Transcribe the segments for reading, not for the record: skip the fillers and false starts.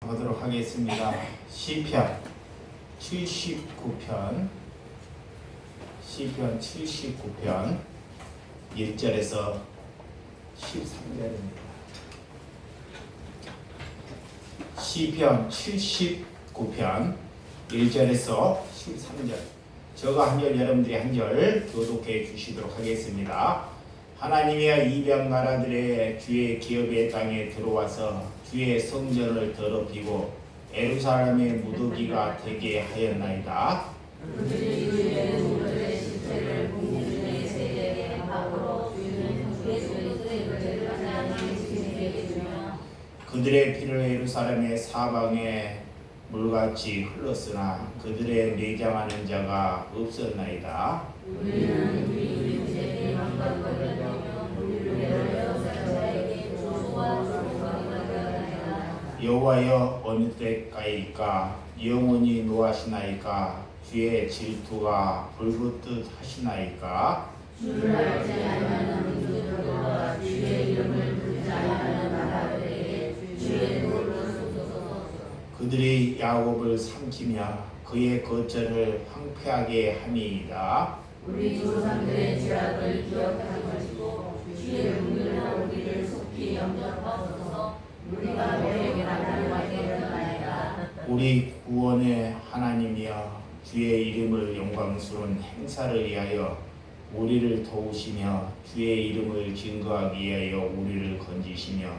가보도록 하겠습니다. 시편 79편 1절에서 13절입니다. 시편 79편 1절에서 13절. 저가 한 절, 여러분들이 한 절 교독해 주시도록 하겠습니다. 하나님이여 이방 나라들의 주의 기업의 땅에 들어와서 주의 성전을 더럽히고 예루살렘의 무더기가 되게 하였나이다. 그들의 피를 예루살렘의 사방에 물같이 흘렀으나 그들의 매장하는 자가 없었나이다. 여호와여 어느 때까지일까? 영원히 노하시나이까? 주의 질투가 불붙듯 하시나이까? 주를 알지 아니하는 민족들과 주의 이름을 부르지 아니하는 나라들에게 주의 도를 쏟소서. 그들이 야곱을 삼키며 그의 거처를 황폐하게 함이이다. 우리 조상들의 죄악을 기억하는 것이고 주의 긍휼과 우리를 속히 영접하소서. 우리가 너에게 나타나게 되었나이다. 우리 구원의 하나님이여 주의 이름을 영광스러운 행사를 위하여 우리를 도우시며 주의 이름을 증거하기 위하여 우리를 건지시며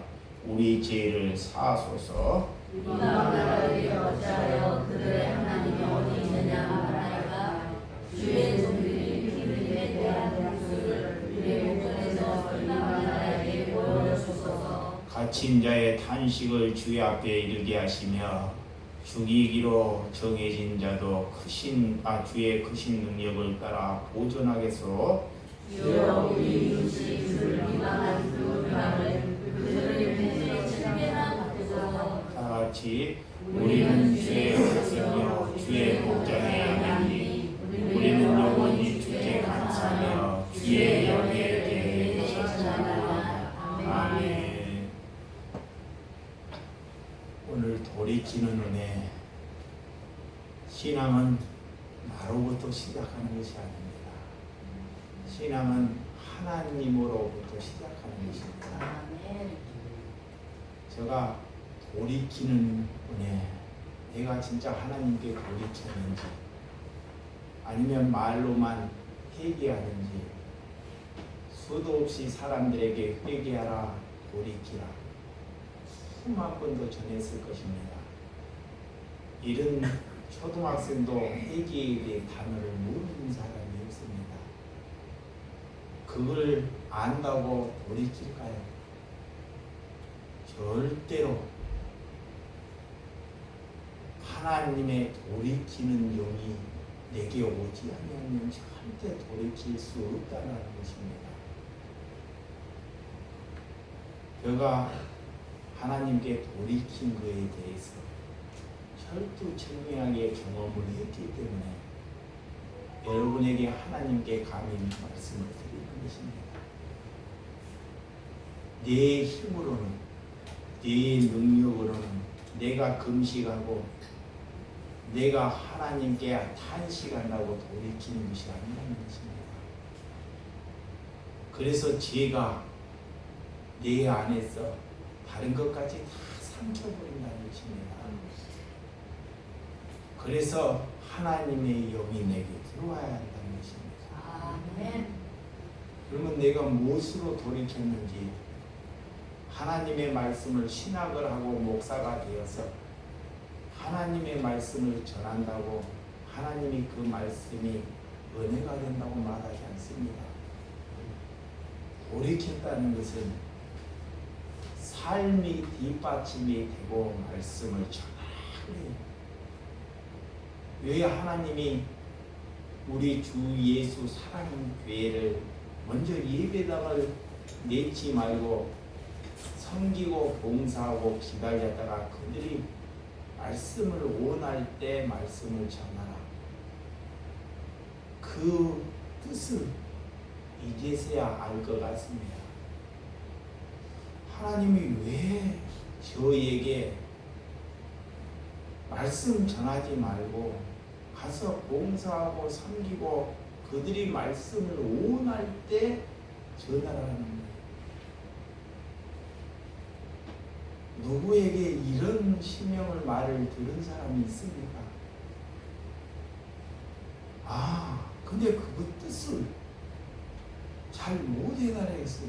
우리 죄를 사하소서. 이방 나라들이 어찌하여 그들의 하나님이 어디 있느냐 하나이까? 주의 종들이 피그림에 대한 목소리를 우리의 목전에서 이방 나라에게 보여주소서. 갇힌 자의 탄식을 주의 앞에 이르게 하시며 죽이기로 정해진 자도 주의 크신 능력을 따라 보존하겠소. 주여 우리 이웃이 주를 비방한 그 비방을 그들의 문제로 책임에나 받으소서. 다같이 우리는 주의 백성이요 주의 목장의 양이니 우리는 영원히 주께 감사하며 주의 영에 대해 찬양하라. 아멘. 오늘 돌이키는 은혜. 신앙은 나로부터 시작하는 것이 아닙니다. 신앙은 하나님으로부터 시작하는 것입니다. 제가 돌이키는 은혜, 내가 진짜 하나님께 돌이켰는지 아니면 말로만 회개하는지 수도 없이 사람들에게 회개하라, 돌이키라 수만 번도 전했을 것입니다. 이런 초등학생도 회개에 대해 단어를 모르는 사람이 없습니다. 그걸 안다고 돌이킬까요? 절대로. 하나님의 돌이키는 영이 내게 오지 않으면 절대 돌이킬 수 없다는 것입니다. 제가 하나님께 돌이킨 것에 대해서 철두철미하게 경험을 했기 때문에 여러분에게 하나님께 감히 말씀을 드리는 것입니다. 내 힘으로는, 내 능력으로는 내가 금식하고 내가 하나님께 탄식한다고 돌이키는 것이 아니라는 것입니다. 그래서 제가 내 안에서 다른 것까지 다 삼켜버린다는 것입니다. 그래서 하나님의 영이 내게 들어와야 한다는 것입니다. 아멘. 그러면 내가 무엇으로 돌이켰는지 하나님의 말씀을 신학을 하고 목사가 되어서 하나님의 말씀을 전한다고 하나님이 그 말씀이 은혜가 된다고 말하지 않습니다. 돌이켰다는 것은 삶이 뒷받침이 되고 말씀을 전하라. 왜 하나님이 우리 주 예수 사랑교회를 먼저 예배당을 내지 말고 섬기고 봉사하고 기다렸다가 그들이 말씀을 원할 때 말씀을 전하라. 그 뜻을 이제서야 알 것 같습니다. 하나님이 왜 저에게 말씀 전하지 말고 가서 봉사하고 섬기고 그들이 말씀을 오운할 때 전하라 하는 거예요. 누구에게 이런 심령을 말을 들은 사람이 있습니까? 근데 그 뜻을 잘 못 해달했어요.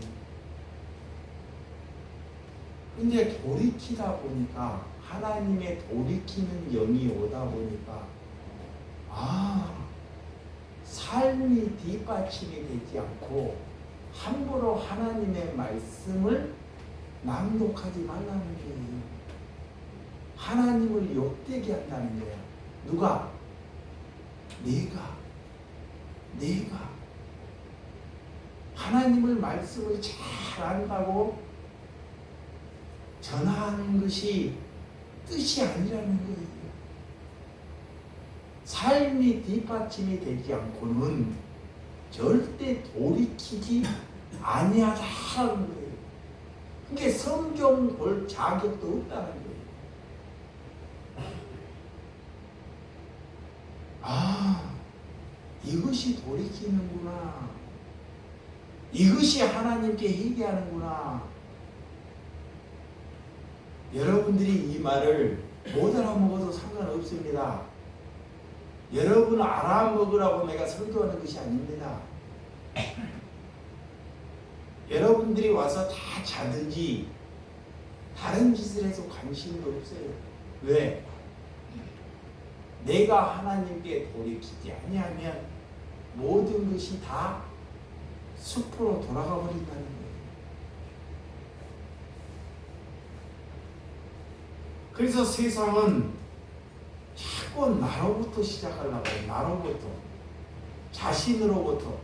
근데 돌이키다 보니까 하나님의 돌이키는 영이 오다 보니까 삶이 뒷받침이 되지 않고 함부로 하나님의 말씀을 낭독하지 말라는 거예요. 하나님을 욕되게 한다는 거야. 누가? 내가 하나님을 말씀을 잘 안다고 전하는 것이 뜻이 아니라는 거예요. 삶이 뒷받침이 되지 않고는 절대 돌이키지 아니하다는 거예요. 그게 성경 볼 자격도 없다는 거예요. 이것이 돌이키는구나. 이것이 하나님께 회개하는구나. 여러분들이 이 말을 못 알아먹어도 상관없습니다. 여러분 알아먹으라고 내가 설교하는 것이 아닙니다. 여러분들이 와서 다 자든지 다른 짓을 해서 관심도 없어요. 왜? 내가 하나님께 돌이키지 아니하면 모든 것이 다 숲으로 돌아가 버린다는 거예요. 그래서 세상은 자꾸 나로부터 시작하려고 해요. 나로부터. 자신으로부터.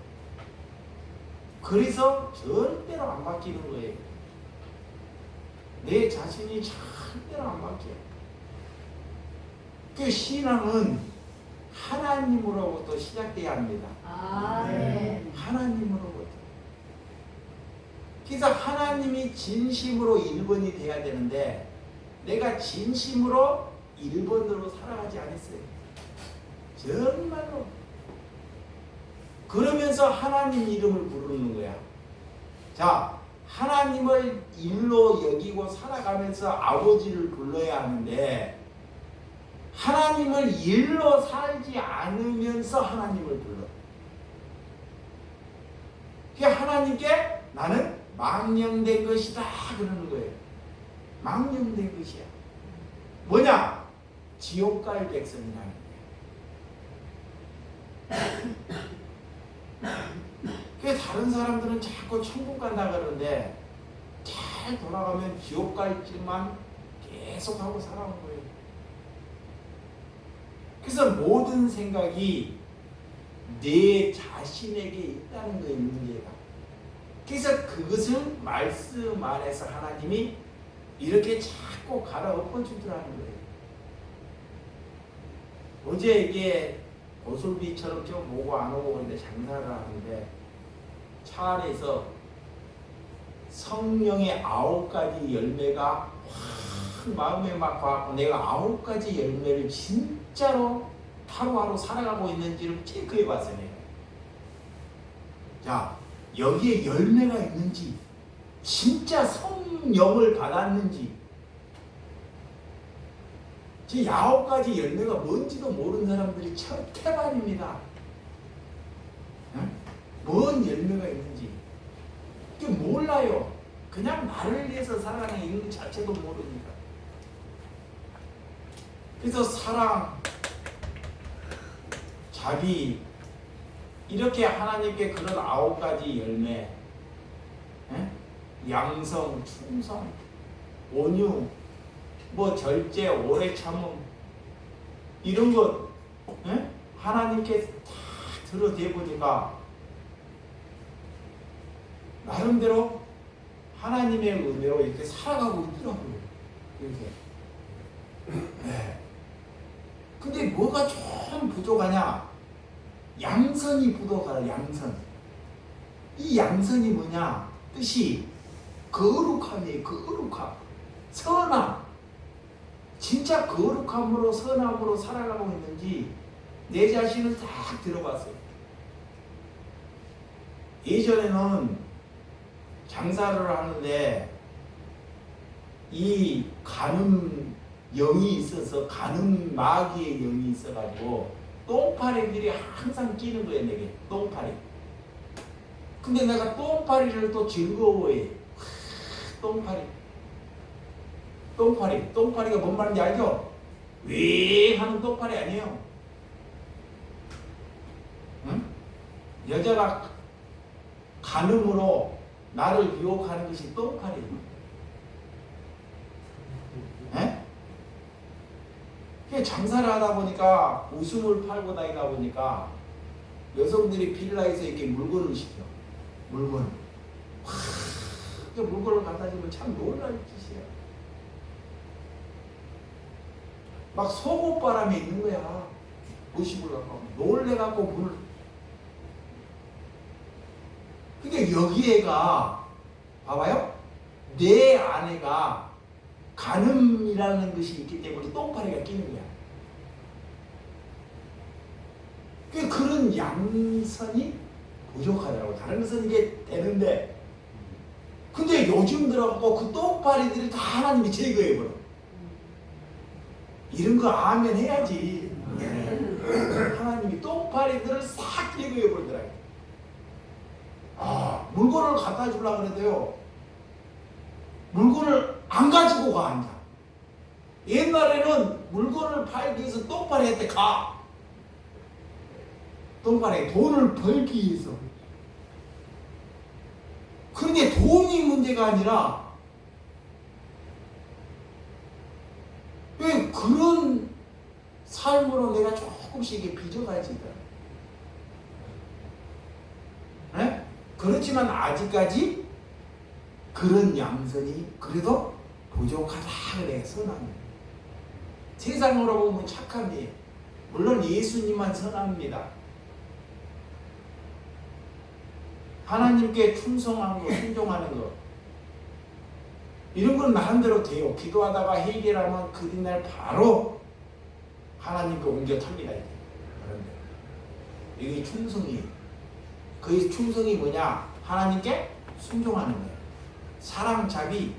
그래서 절대로 안 바뀌는 거예요. 내 자신이 절대로 안 바뀌어요. 그 신앙은 하나님으로부터 시작돼야 합니다. 하나님으로부터. 그래서 하나님이 진심으로 1번이 돼야 되는데 내가 진심으로 1번으로 살아가지 않았어요. 정말로. 그러면서 하나님 이름을 부르는 거야. 자, 하나님을 일로 여기고 살아가면서 아버지를 불러야 하는데 하나님을 일로 살지 않으면서 하나님을 불러. 그러니까 하나님께 나는 망령된 것이다 그러는 거예요. 망령된 것이야. 뭐냐? 지옥 갈 백성이라는 거예요. 그래서 다른 사람들은 자꾸 천국 간다 그러는데 잘 돌아가면 지옥 갈 길만 계속 하고 살아온 거예요. 그래서 모든 생각이 내 자신에게 있다는 거예요, 문제가. 그래서 그것을 말씀 안에서 하나님이 이렇게 자꾸 갈아엎어 주더라는 거예요. 어제 이게 고슬비처럼 좀 오고 안 오고 근데 장사를 하는데 차 안에서 성령의 9가지 열매가 확 마음에 막 와갖고 내가 9가지 열매를 진짜로 하루하루 살아가고 있는지를 체크해 봤어요. 자, 여기에 열매가 있는지 진짜 성령을 받았는지 제 9가지 열매가 뭔지도 모르는 사람들이 태반입니다. 뭔 열매가 있는지 그게 몰라요. 그냥 나를 위해서 살아가는 이런 자체도 모르니까. 그래서 사랑, 자비 이렇게 하나님께 그런 9가지 열매, 양성, 충성, 온유, 뭐 절제, 오래 참음 이런 것 하나님께 다 들어대 보니까 나름대로 하나님의 은혜로 이렇게 살아가고 있더라고요. 이렇게. 근데 뭐가 좀 부족하냐? 양선이 부족하다. 양선. 이 양선이 뭐냐? 뜻이 거룩함이에요. 거룩함. 선함. 진짜 거룩함으로 선함으로 살아가고 있는지 내 자신을 딱 들어봤어요. 예전에는 장사를 하는데 이 가늠 영이 있어서 가늠 마귀의 영이 있어가지고 똥파리들이 항상 끼는 거예요. 내게 똥파리. 근데 내가 똥파리를 또 즐거워해. 똥파리가 뭔 말인지 알죠? 윙 하는 똥파리 아니에요. 응? 여자가 간음으로 나를 유혹하는 것이 똥파리예요. 장사를 하다 보니까 웃음을 팔고 다니다 보니까 여성들이 빌라에서 이렇게 물건을 시켜. 물건을 갖다 주면 참 놀랄 짓이야. 막 속옷바람이 있는 거야. 의식을 갖고 놀래갖고 문을. 그러니까 여기에가 봐봐요. 내 아내가 간음이라는 것이 있기 때문에 똥파리가 끼는 거야. 그런 양선이 부족하더라고. 다른 것은 이게 되는데, 근데 요즘 들어가고 그 똥파리들이 다 하나님이 제거해버려. 이런 거 아멘 해야지. 하나님이 똥파리들을 싹 제거해버리더라고. 물건을 갖다 주려고 그래도요, 물건을 안 가지고 가, 앉아. 옛날에는 물건을 팔기 위해서 똥파리한테 가. 똥파리 돈을 벌기 위해서. 그런데 돈이 문제가 아니라 왜 그런 삶으로 내가 조금씩 이렇게 빚어가지다. 네? 그렇지만 아직까지 그런 양선이 그래도 부족하다 그래. 선함이. 세상으로 보면 착함이에요. 물론 예수님만 선합니다. 하나님께 충성하고 순종하는 것, 이런 건 나름대로 돼요. 기도하다가 해결하면 그날 바로 하나님께 옮겨 탑니다. 이게 충성이에요. 그 충성이 뭐냐? 하나님께 순종하는 거예요. 사랑, 자비,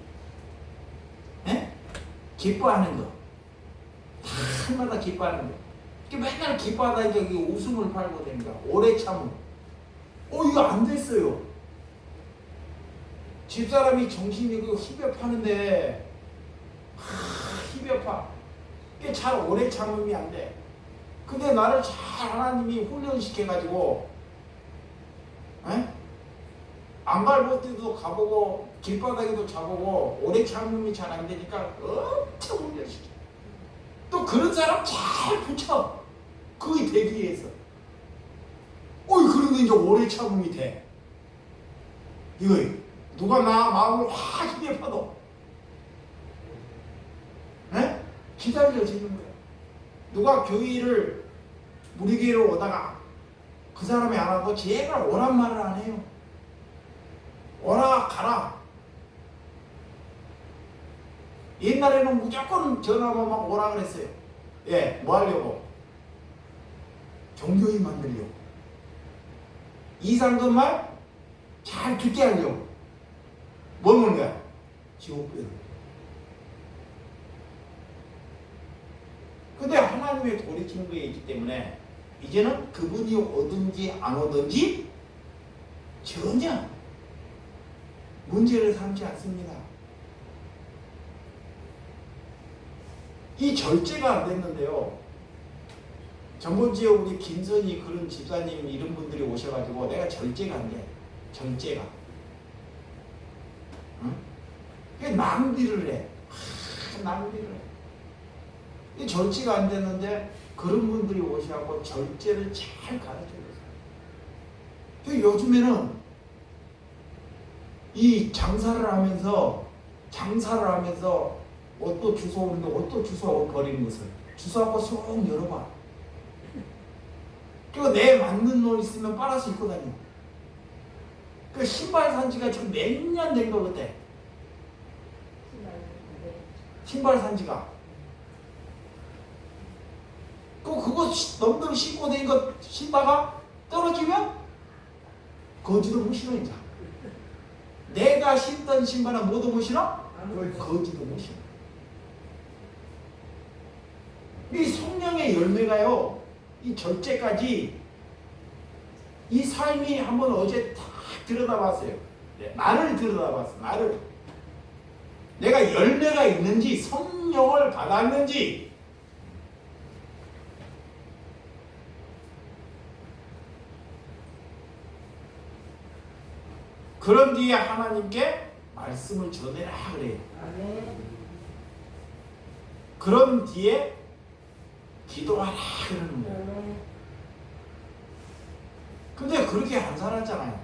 기뻐하는 거. 날마다 기뻐하는 거. 맨날 기뻐하다 이제 웃음을 팔고 됩니다. 오래 참음. 이거 안 됐어요. 집사람이 정신이 희벽하는데 희벽파. 꽤 잘 오래 참음이 안 돼. 근데 나를 잘 하나님이 훈련시켜가지고 안 갈 때도 가보고 길바닥에도 자보고 오래 참음이 잘 안 되니까 엄청 훈련시켜. 또 그런 사람 잘 붙여. 그게 되기 위해서. 그런데 이제 오래 참음이 돼. 이거 누가 나 마음을 확 희대파도 기다려지는 거야. 누가 교회를 우리 교회로 오다가 그 사람이 안 하고 제발 오란 말을 안 해요. 오라 가라. 옛날에는 무조건 전화만 막 오라 그랬어요. 뭐 하려고? 종교인 만들려고. 이상한 말 잘 듣게 하려고. 뭐 먹는 거야? 지옥별. 근데 하나님의 돌이키는 거에 있기 때문에 이제는 그분이 오든지 안 오든지 전혀 문제를 삼지 않습니다. 이 절제가 안 됐는데요. 전번주에 우리 김선희 그런 집사님 이런 분들이 오셔가지고 내가 절제가 안 돼. 절제가. 응? 낭비를 해. 낭비를 해. 이 절제가 안 됐는데 그런 분들이 오셔가지고 절제를 잘 가르쳐줬어요. 요즘에는 이 장사를 하면서 옷도 주워오는데 옷도 주워 버리는 것을 주워갖고 쏙 열어봐. 그리고 내 맞는 옷 있으면 빨아서 입고 다녀. 그 신발 산지가 지금 몇 년 된 거 그때. 신발 산지가. 놈들 신고 된 거 신다가 떨어지면 거지도 못 신어 이제. 내가 신던 신발은 뭐도 못 신어? 거지도 못 신어. 이 성령의 열매가요, 이 절제까지 이 삶이 한번 어제 다 들여다봤어요. 나를 들여다봤어. 나를. 내가 열매가 있는지 성령을 받았는지. 그런 뒤에 하나님께 말씀을 전해라 그래요. 그런 뒤에 기도하라 그러는 거예요. 근데 그렇게 안 살았잖아요.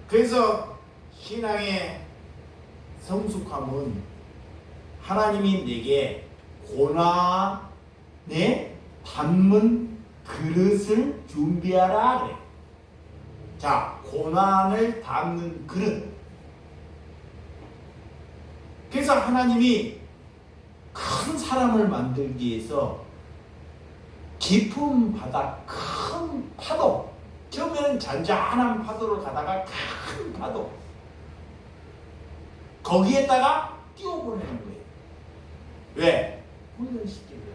그래서 신앙의 성숙함은 하나님이 내게 고난에 담은 그릇을 준비하라 그래. 자, 고난을 담는 그릇. 그래서 하나님이 큰 사람을 만들기 위해서 깊은 바다, 큰 파도, 처음에는 잔잔한 파도를 가다가 큰 파도, 거기에다가 띄워보내는 거예요. 왜? 훈련시키려고.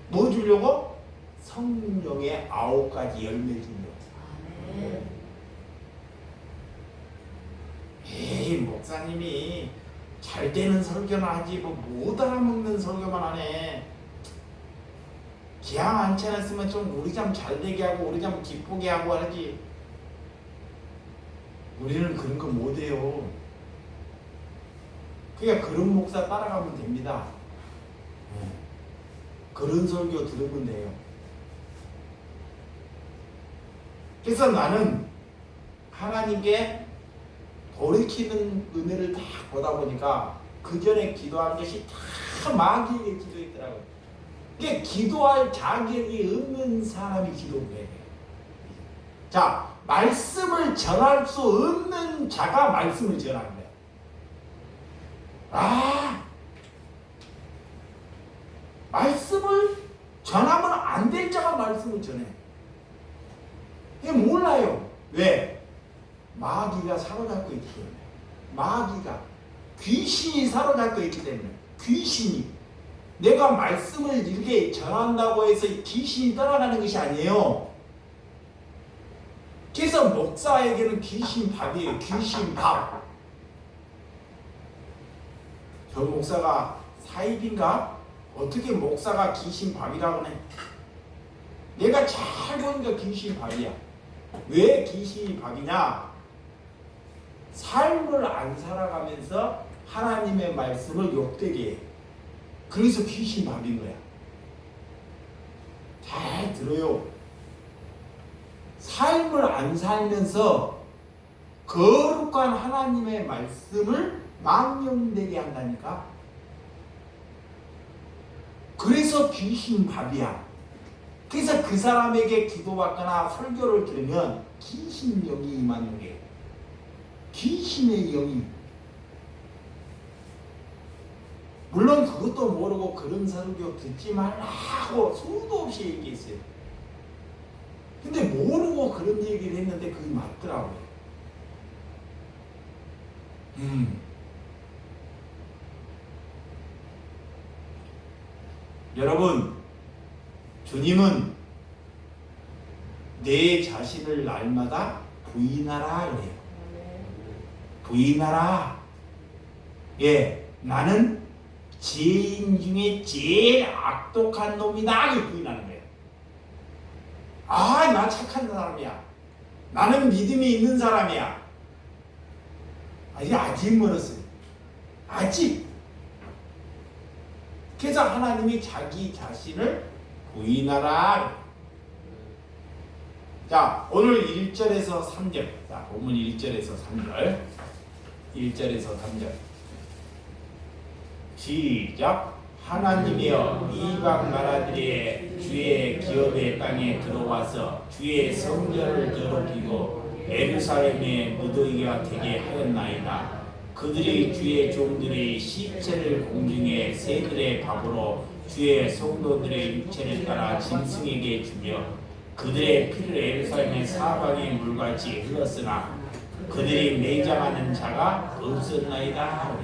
뭐 주려고? 성령의 9가지 열매 주려고. 에이, 목사님이 잘 되는 설교는 하지 못 알아먹는 설교만 하네. 기왕 안 차렸으면 좀 우리 좀 잘 되게 하고 우리 좀 기쁘게 하고 하지. 우리는 그런 거 못해요. 그러니까 그런 목사 따라가면 됩니다. 그런 설교 들으면 돼요. 그래서 나는 하나님께 돌이키는 은혜를 다 보다 보니까 그 전에 기도한 것이 다 마귀에게 기도했더라고요. 이게 기도할 자격이 없는 사람이 기도를 해야 돼요. 자, 말씀을 전할 수 없는 자가 말씀을 전하는 거예요. 말씀을 전하면 안 될 자가 말씀을 전해. 이게 몰라요. 왜? 마귀가 사로잡고 있기 때문에. 마귀가, 귀신이 사로잡고 있기 때문에. 귀신이. 내가 말씀을 이렇게 전한다고 해서 귀신이 떠나가는 것이 아니에요. 그래서 목사에게는 귀신 밥이에요. 귀신 밥. 저 목사가 사입인가? 어떻게 목사가 귀신 밥이라고 해? 내가 잘 보니까 귀신 밥이야. 왜 귀신이 밥이냐? 삶을 안 살아가면서 하나님의 말씀을 욕되게 해. 그래서 귀신 밥인 거야. 잘 들어요. 삶을 안 살면서 거룩한 하나님의 말씀을 망령되게 한다니까. 그래서 귀신 밥이야. 그래서 그 사람에게 기도받거나 설교를 들으면 귀신 영이 임하는 게, 귀신의 영이. 물론 그것도 모르고 그런 설교 듣지 말라고 수도 없이 얘기했어요. 근데 모르고 그런 얘기를 했는데 그게 맞더라고요. 여러분, 주님은 내 자신을 날마다 부인하라 그래요. 부인하라. 예, 나는 죄인 중에 제일 악독한 놈이다. 이렇게 부인하는 거예요. 나 착한 사람이야. 나는 믿음이 있는 사람이야. 이제 아직 멀었어요. 아직. 그래서 하나님이 자기 자신을 부인하라. 자, 오늘 1절에서 3절. 자, 본문 1절에서 3절. 1절에서 3절. 시작. 하나님이여, 이방 나라들의 주의 기업의 땅에 들어와서 주의 성전을 더럽히고 예루살렘의 무더기가 되게 하였나이다. 그들이 주의 종들이 시체를 공중에 새들의 밥으로 주의 성도들의 육체를 따라 짐승에게 주며 그들의 피를 예루살렘의 사방의 물같이 흘렀으나 그들이 매장하는 자가 없었나이다.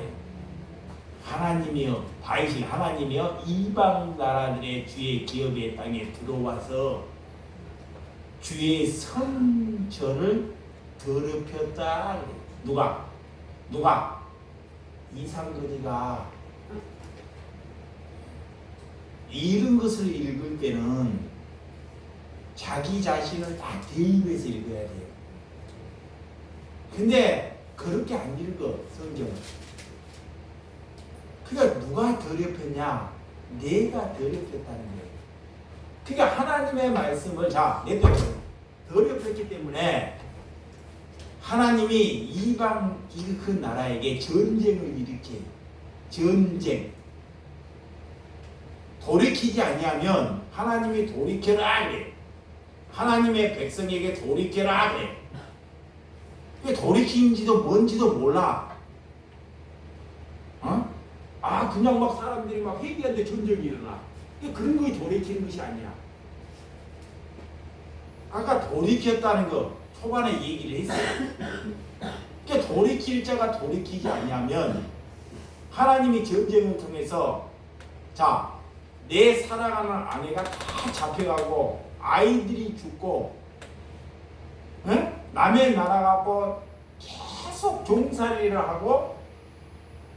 하나님이여, 바이신 하나님이여 이방 나라들의 주의 기업의 땅에 들어와서 주의 성전을 더럽혔다. 누가? 이상근이가. 이런 것을 읽을 때는 자기 자신을 다 대입해서 읽어야 돼요. 근데 그렇게 안 읽어, 성경은. 그러니까 누가 더럽혔냐? 내가 더럽혔다는 거예요. 그러니까 하나님의 말씀을 내가 더럽혔기 때문에 하나님이 이방 그 나라에게 전쟁을 일으켜요. 전쟁. 돌이키지 아니하면 하나님이 돌이켜라 그래. 하나님의 백성에게 돌이켜라 그래. 돌이킨지도 뭔지도 몰라. 그냥 막 사람들이 막 회개하는데 전쟁이 일어나. 그런 거에 돌이키는 것이 아니야. 아까 돌이켰다는 거 초반에 얘기를 했어요. 그러니까 돌이킬 자가 돌이키지 아니하면 하나님이 전쟁을 통해서 내 사랑하는 아내가 다 잡혀가고 아이들이 죽고 남의 나라 가고 계속 종살이를 하고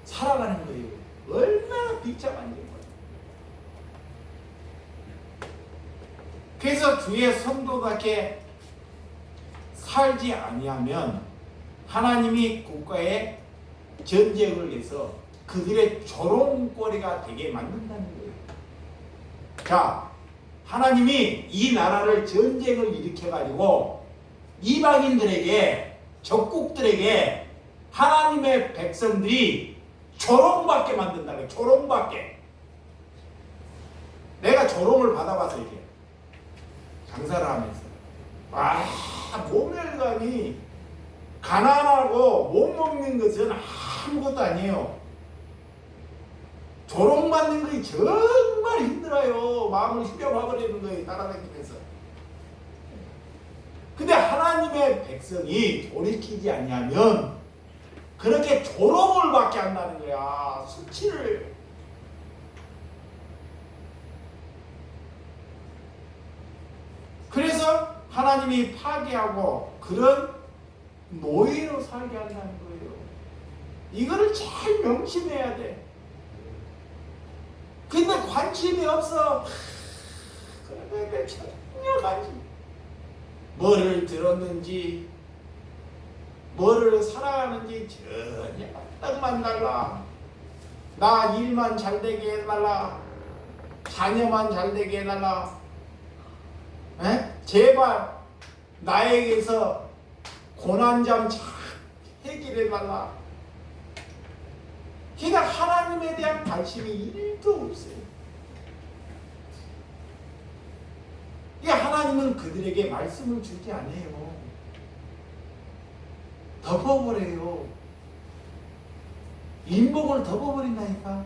살아가는 거예요. 얼마나 비참한 거예요. 그래서 주의 성도답게 살지 아니하면 하나님이 국가에 전쟁을 해서 그들의 조롱거리가 되게 만든다는 거예요. 하나님이 이 나라를 전쟁을 일으켜가지고 이방인들에게, 적국들에게 하나님의 백성들이 조롱받게 만든다는 거예요. 조롱받게. 내가 조롱을 받아봐서 이게 장사를 하면서 모멸감이 가난하고 못 먹는 것은 아무것도 아니에요. 조롱받는 것이 정말 힘들어요. 마음을 휘벼봐버리는 거예요. 따라다니면서. 근데 하나님의 백성이 돌이키지 아니하면 그렇게 조롱을 받게 한다는 거야. 수치를. 그래서 하나님이 파괴하고 그런 노예로 살게 한다는 거예요. 이거를 잘 명심해야 돼. 근데 관심이 없어. 그런데 전혀 관심. 뭐를 들었는지, 뭐를 살아가는지 전혀 딱만 달라. 나 일만 잘 되게 해달라. 자녀만 잘 되게 해달라. 제발 나에게서 고난 좀 잘 해결해달라. 그러니까 하나님에 대한 관심이 1도 없어요. 하나님은 그들에게 말씀을 주지 않아요. 덮어버려요. 인복을 덮어버린다니까.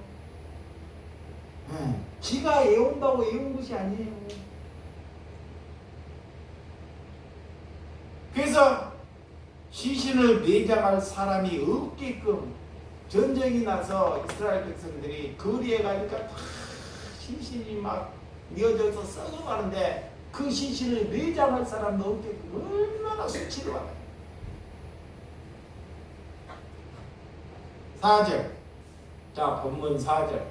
지가 애운다고 애운 것이 아니에요. 그래서 시신을 매장할 사람이 없게끔 전쟁이 나서 이스라엘 백성들이 거리에 가니까 다 시신이 막 미어져서 썩어가는데 그 시신을 매장할 사람도 없게끔 얼마나 수치를 받아요. 4절. 본문 4절.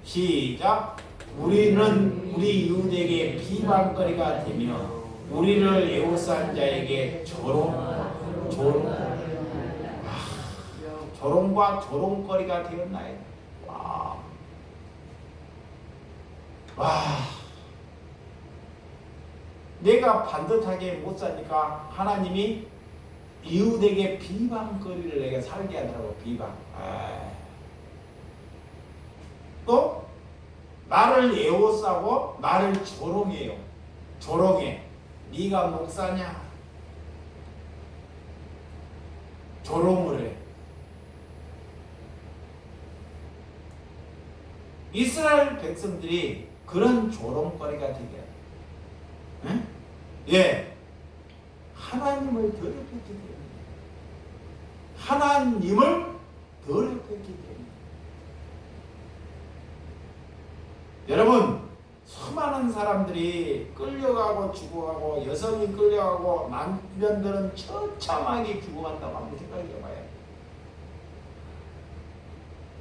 시작. 우리는 우리 유대에게 비방거리가 되며 우리를 애워싼 자에게 조롱과 조롱거리가 되었나요? 내가 반듯하게 못 사니까 하나님이 이웃에게 비방거리를 내게 살게 하더라고. 비방. 또 나를 애워싸고 나를 조롱해요. 조롱해. 네가 목사냐? 조롱을 해. 이스라엘 백성들이 그런 조롱거리가 되게 예? 예, 하나님을 더럽혔기 때문에 하나님을 더럽혔기 때문에 여러분 수많은 사람들이 끌려가고 죽어가고 여성이 끌려가고 남편들은 처참하게 죽어간다고 한번 생각해봐요.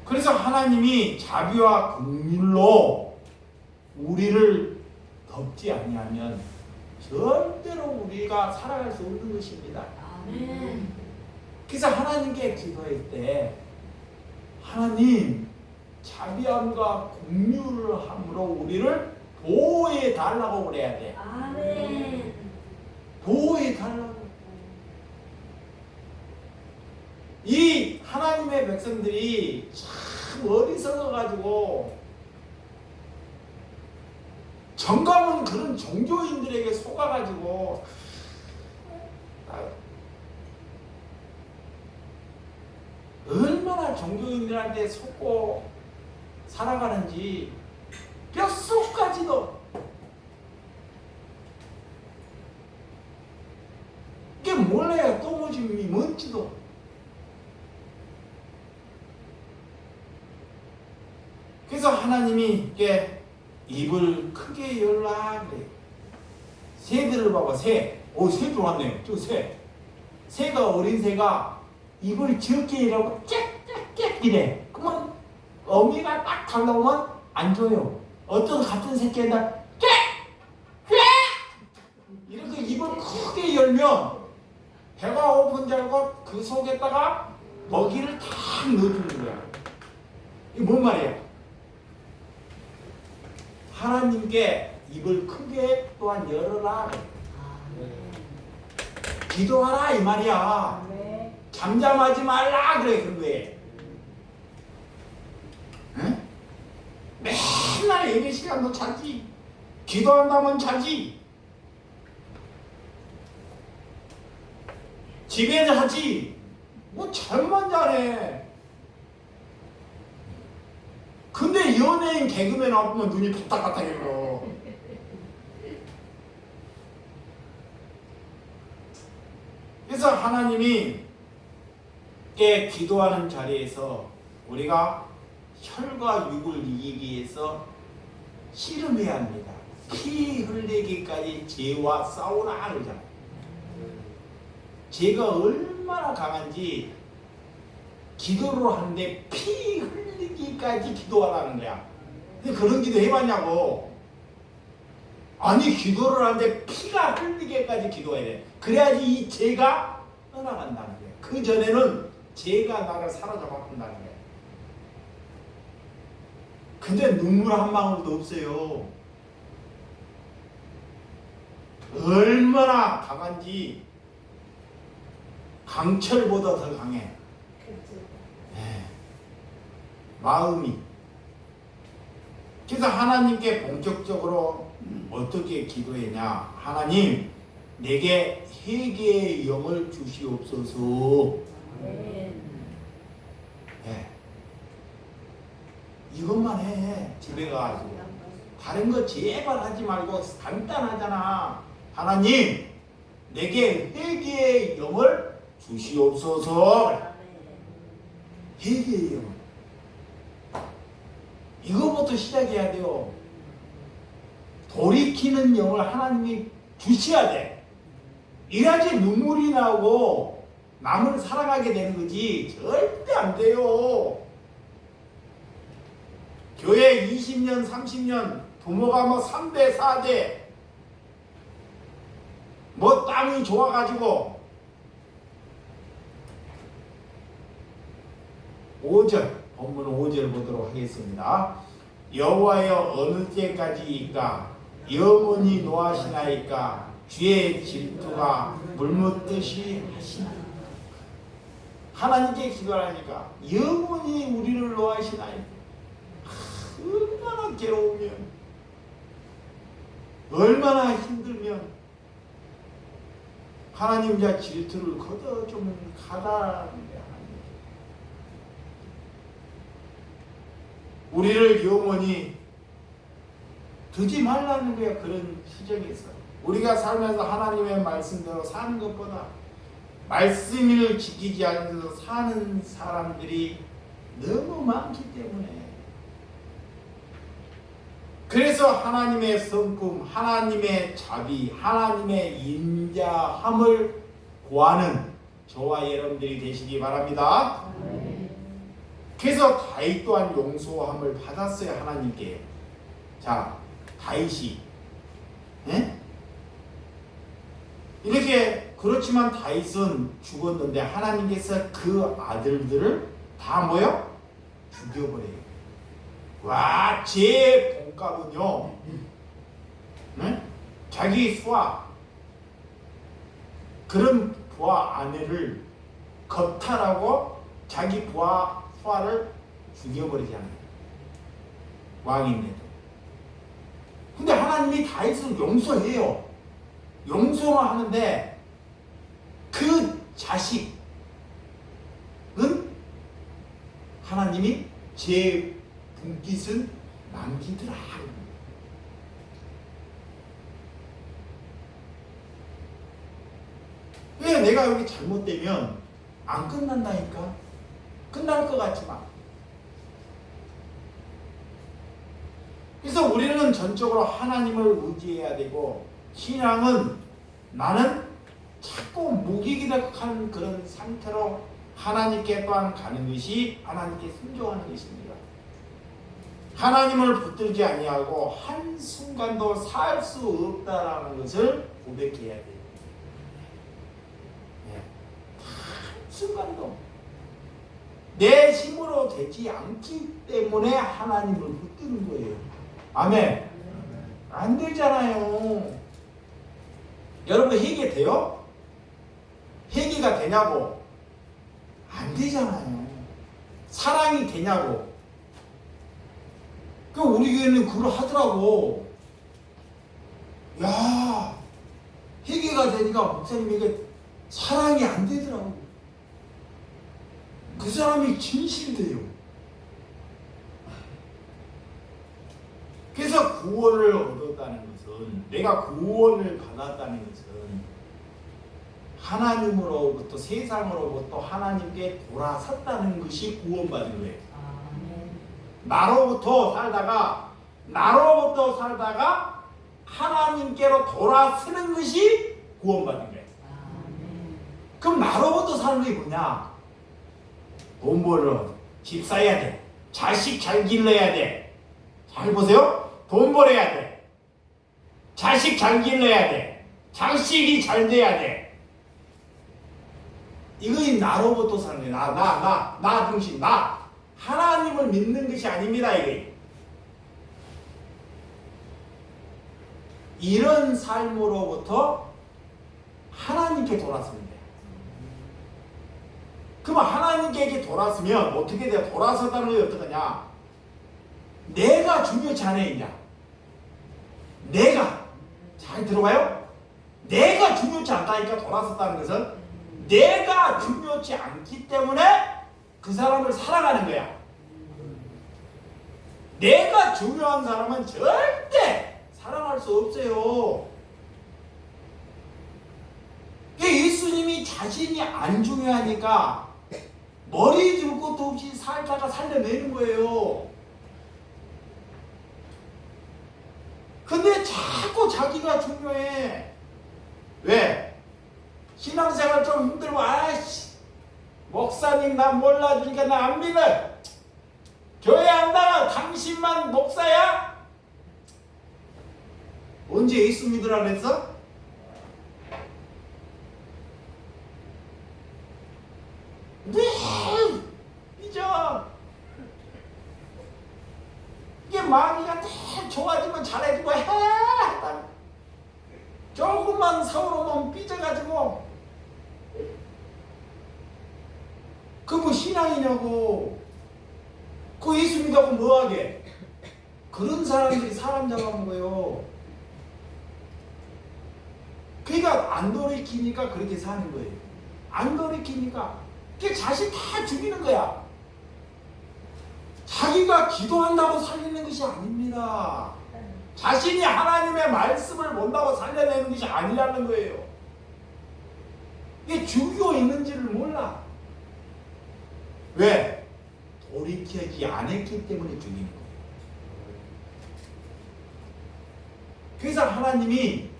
그래서 하나님이 자비와 긍휼로 우리를 덮지 아니하면 절대로 우리가 살아갈 수 없는 것입니다. 아멘. 그래서 하나님께 기도할 때 하나님 자비함과 긍휼을 함으로 우리를 보호해 달라고 그래야 돼. 아멘. 보호해 달라고. 이 하나님의 백성들이 참 어리석어가지고 정감은 그런 종교인들에게 속아가지고 얼마나 종교인들한테 속고 살아가는지 뼛속까지도 이게 몰라야 똥오줌이 뭔지도. 그래서 하나님이 이렇게 입을 크게 열라 그래. 새들을 봐봐. 새. 새 들어왔네요. 저 새. 새가 어린 새가 입을 적게 열라고 짹짹짹 이래. 그러면 어미가 딱 달라오면 안 줘요. 어떤 같은 새끼에다 꽥! 이렇게 입을 크게 열면 배가 고픈 줄 알고 그 속에다가 먹이를 탁 넣어주는 거야. 이게 뭔 말이야? 하나님께 입을 크게 또한 열어라. 기도하라 이 말이야. 잠잠하지 말라 그래 그런 거에. 응? 맨날 예배 시간도 자지. 기도한다면 자지. 집에서 하지. 뭐 잘만 자네. 근데 연예인 개그맨 나오면 눈이 바닥바닥해요. 그래서 하나님이 기도하는 자리에서 우리가 혈과 육을 이기기 위해서 씨름해야 합니다. 피 흘리기까지 죄와 싸우라 그러잖아요. 죄가 얼마나 강한지 기도를 하는데 피 흘리기까지 기도하라는 거야. 근데 그런 기도 해봤냐고. 아니 기도를 하는데 피가 흘리기까지 기도해야 돼. 그래야지 이 죄가 떠나간다는 거야. 그 전에는 죄가 나를 사로잡아 본다는 거야. 근데 눈물 한 방울도 없어요. 얼마나 강한지 강철보다 더 강해. 네. 마음이. 그래서 하나님께 본격적으로 어떻게 기도했냐. 하나님 내게 회개의 영을 주시옵소서. 네. 이것만 해. 집에 가가지고 다른 거 제발 하지 말고 간단하잖아. 하나님 내게 회개의 영을 주시옵소서. 회개의 영. 이거부터 시작해야 돼요. 돌이키는 영을 하나님이 주셔야 돼. 이래야지 눈물이 나오고 남을 사랑하게 되는 거지. 절대 안 돼요. 교회 20년 30년 부모가 뭐 3대 4대 뭐 땅이 좋아가지고 5절 본문 5절 보도록 하겠습니다. 여호와여 어느 때까지이까 영원히 노하시나이까 주의 질투가 물묻듯이 하시나. 하나님께 기도하니까 영원히 우리를 노하시나이까. 얼마나 괴로우면 얼마나 힘들면 하나님 자 질투를 걷어주면 가다는데 우리를 영원히 두지 말라는 거야. 그런 시정에서 우리가 살면서 하나님의 말씀대로 사는 것보다 말씀을 지키지 않으면서 사는 사람들이 너무 많기 때문에, 그래서 하나님의 성품, 하나님의 자비, 하나님의 인자함을 구하는 저와 여러분들이 되시기 바랍니다. 그래서 다윗 또한 용서함을 받았어요. 하나님께. 자, 다윗이 이렇게, 그렇지만 다윗은 죽었는데 하나님께서 그 아들들을 다 뭐요? 죽여버려요. 와, 제 본값은요, 자기 수하, 그런 부하 아내를 겁탈하고 자기 부하 수하를 죽여버리잖아요. 왕인데도. 근데 하나님이 다윗을 용서해요. 용서만 하는데 그 자식은 하나님이 제 분깃은 남기더라. 왜 내가 여기 잘못되면 안 끝난다니까? 끝날 것 같지만. 그래서 우리는 전적으로 하나님을 의지해야 되고, 신앙은 나는 자꾸 무기력한 그런 상태로 하나님께 또한 가는 것이 하나님께 순종하는 것입니다. 하나님을 붙들지 아니하고 한순간도 살 수 없다라는 것을 고백해야 돼요. 한순간도 내 힘으로 되지 않기 때문에 하나님을 붙드는 거예요. 아멘. 안 되잖아요. 여러분 회개 돼요? 회개가 되냐고? 안 되잖아요. 사랑이 되냐고? 그 우리 교회는 그걸 하더라고. 야, 회개가 되니까 목사님에게 사랑이 안 되더라고. 그 사람이 진실돼요. 그래서 구원을 얻었다는 것은, 내가 구원을 받았다는 것은 하나님으로부터, 세상으로부터 하나님께 돌아섰다는 것이 구원받은 거예요. 나로부터 살다가 하나님께로 돌아서는 것이 구원받은 거예요. 그럼 나로부터 사는 게 뭐냐? 돈 벌어, 집 사야 돼, 자식 잘 길러야 돼. 잘 보세요. 돈 벌어야 돼, 자식 잘 길러야 돼, 자식이 잘 돼야 돼. 이거 나로부터 사는 거예요. 나 중심, 나. 하나님을 믿는 것이 아닙니다. 이게 이런 삶으로부터 하나님께 돌아서는 거예요. 그럼 하나님께 돌아서면 어떻게 돼요? 돌아섰다는 게 어떡하냐? 내가 중요치 않아요. 이제 내가, 잘 들어봐요. 내가 중요치 않다니까. 돌아섰다는 것은 내가 중요치 않기 때문에 그 사람을 사랑하는 거야. 내가 중요한 사람은 절대 사랑할 수 없어요. 예수님이 자신이 안 중요하니까 머리 줄 것도 없이 살다가 살려내는 거예요. 근데 자꾸 자기가 중요해. 왜? 신앙생활 좀 힘들고, 아이씨, 목사님 나 몰라주니까 나 안 믿어. 교회 안 나가. 당신만 목사야? 언제 예수 믿으라 그랬어? 네, 잊어. 이게 마귀가 다 좋아지면 잘해주고 해. 조금만 서울오면 삐져가지고. 그 뭐 신앙이냐고. 그 예수 믿다고 뭐하게. 그런 사람들이 사람 잡아먹은 거예요. 그러니까 안 돌이키니까 그렇게 사는 거예요. 안 돌이키니까. 그 자식 다 죽이는 거야. 자기가 우리가 기도한다고 살리는 것이 아닙니다. 자신이 하나님의 말씀을 본다고 살려내는 것이 아니라는 거예요. 이게 죽이고 있는지를 몰라. 왜? 돌이키지 않았기 때문에 죽이는 거예요. 그래서 하나님이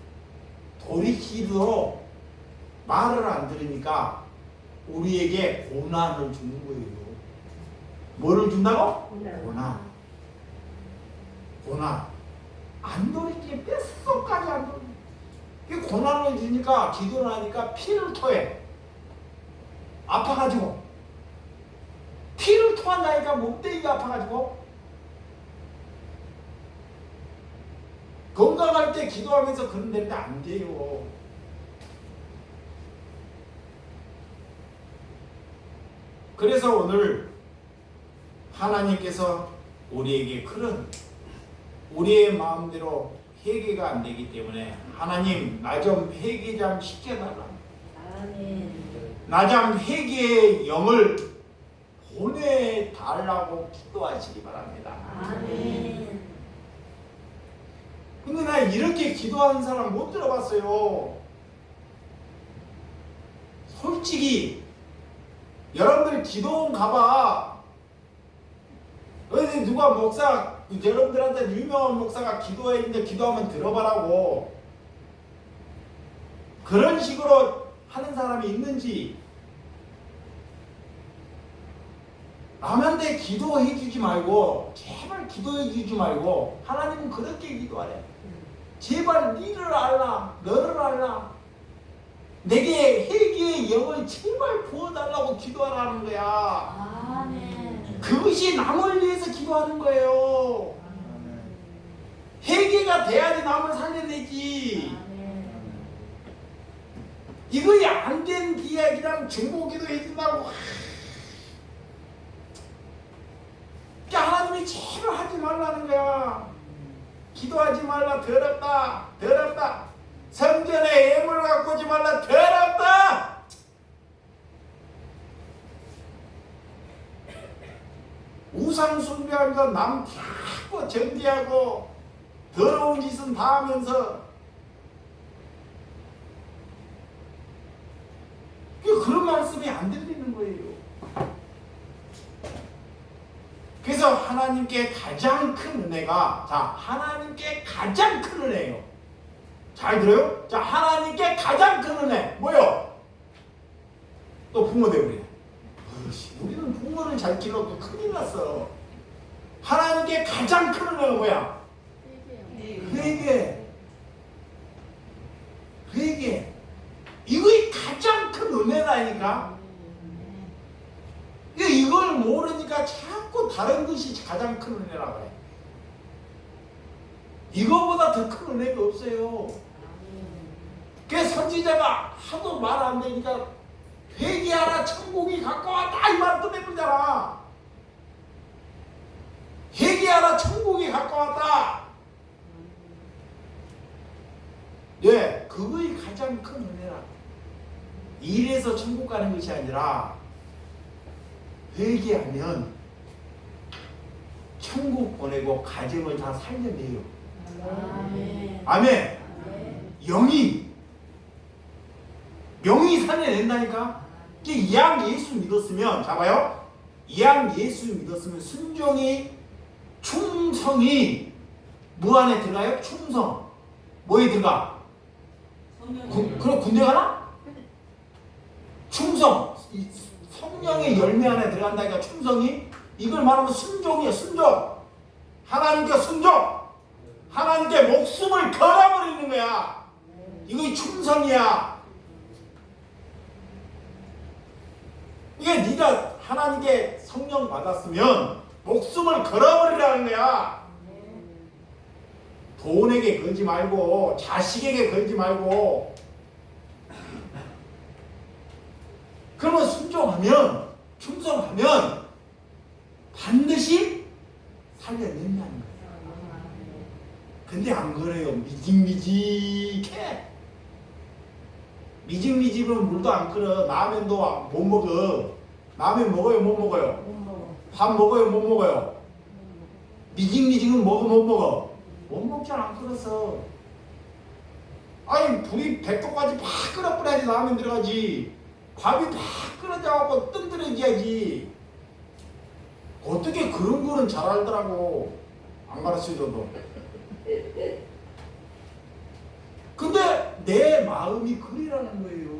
돌이키도록 말을 안 들으니까 우리에게 고난을 주는 거예요. 뭐를 준다고? 고난. 고난. 안 돌이키게 뼛속까지 안 돌이키게. 그 고난을 주니까 기도를 하니까 피를 토해. 아파가지고. 피를 토한다니까 목대기가 아파가지고. 건강할 때 기도하면서 그런다는데 안 돼요. 그래서 오늘 하나님께서 우리에게 그런 우리의 마음대로 회개가 안 되기 때문에 하나님 나 좀 회개 좀 시켜달라. 나 좀 회개의 영을 보내달라고 기도하시기 바랍니다. 근데 나 이렇게 기도하는 사람 못 들어봤어요. 솔직히 여러분들 기도원 가봐. 어디 누가 목사 여러분들한테 유명한 목사가 기도해 있는데 기도하면 들어봐라고 그런 식으로 하는 사람이 있는지. 남한테 기도해 주지 말고 제발 기도해 주지 말고 하나님은 그렇게 기도하래. 제발 니를 알라 너를 알라 내게 회개의 영을 제발 부어달라고 기도하라는 거야. 그것이 남을 위해서 기도하는 거예요. 회개가 돼야지 남을 살려내지. 이거야 안 된 뒤에 그냥 중보기도 해준다고. 하나님이 제발 하지 말라는 거야. 기도하지 말라. 더럽다. 더럽다. 성전에 예물 갖고 오지 말라. 더럽다. 우상 숭배하면서 남 자꾸 정죄하고 더러운 짓은 다 하면서 그런 말씀이 안 들리는 거예요. 그래서 하나님께 가장 큰 은혜가 하나님께 가장 큰 은혜예요. 잘 들어요? 하나님께 가장 큰 은혜 뭐요? 또 부모 되버리네. 우리는 부모를 잘 길러도 큰일 났어. 하나님께 가장 큰 은혜가 뭐야? 회개. 회개. 이거이 가장 큰 은혜라니까. 이걸 모르니까 자꾸 다른 것이 가장 큰 은혜라고 해. 이거보다 더 큰 은혜가 없어요. 그래서 선지자가 하도 말 안 되니까 회개하라 천국이 가까웠다 이 말 끝내버리잖아. 회개하라 천국이 가까웠다. 예, 그거이 가장 큰 은혜라. 이래서 천국 가는 것이 아니라 회개하면 천국 보내고 가정을 다 살려내요. 아멘. 영이 살려낸다니까. 이왕 예수 믿었으면 봐요. 이왕 예수 믿었으면 순종이 충성이 뭐 안에 들어가요? 충성. 뭐에 들어가? 그럼 군대 가나? 충성. 성령의 열매 안에 들어간다니까 충성이. 이걸 말하면 순종이에요. 순종. 하나님께 순종. 하나님께 목숨을 걸어버리는 거야. 이거 충성이야. 이게 네가 하나님께 성령 받았으면 목숨을 걸어버리라는 거야. 돈에게 걸지 말고 자식에게 걸지 말고. 그러면 순종하면 충성하면 반드시 살려낸다는 거예요. 근데 안 그래요. 미직미직해. 미직미직은 물도 안 끓어. 라면도 못 먹어. 라면 먹어요? 못 먹어요? 밥 먹어요? 못 먹어요? 미징미징은 먹어 못 먹어? 못 먹잖아. 안 끓었어. 아니 불이 100도까지 팍 끓어버려야지 라면 들어가지. 밥이 팍 끓어져갖고 뜬들어져야지. 어떻게 그런 거는 잘 알더라고. 안 가르쳐줘도. 근데 내 마음이 그리라는 거예요.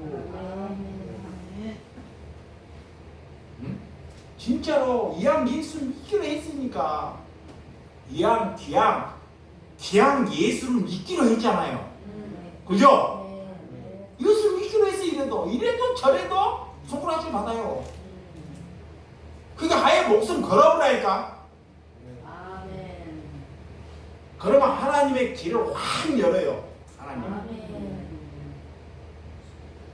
응? 진짜로 이왕 예수를 믿기로 했으니까 이왕 기왕 예수를 믿기로 했잖아요. 그죠? 예수를 믿기로 했어. 이래도 저래도 손가락질 받아요. 그러니까 아예 목숨 걸어보라니까. 그러면 하나님의 길을 확 열어요. 하나님.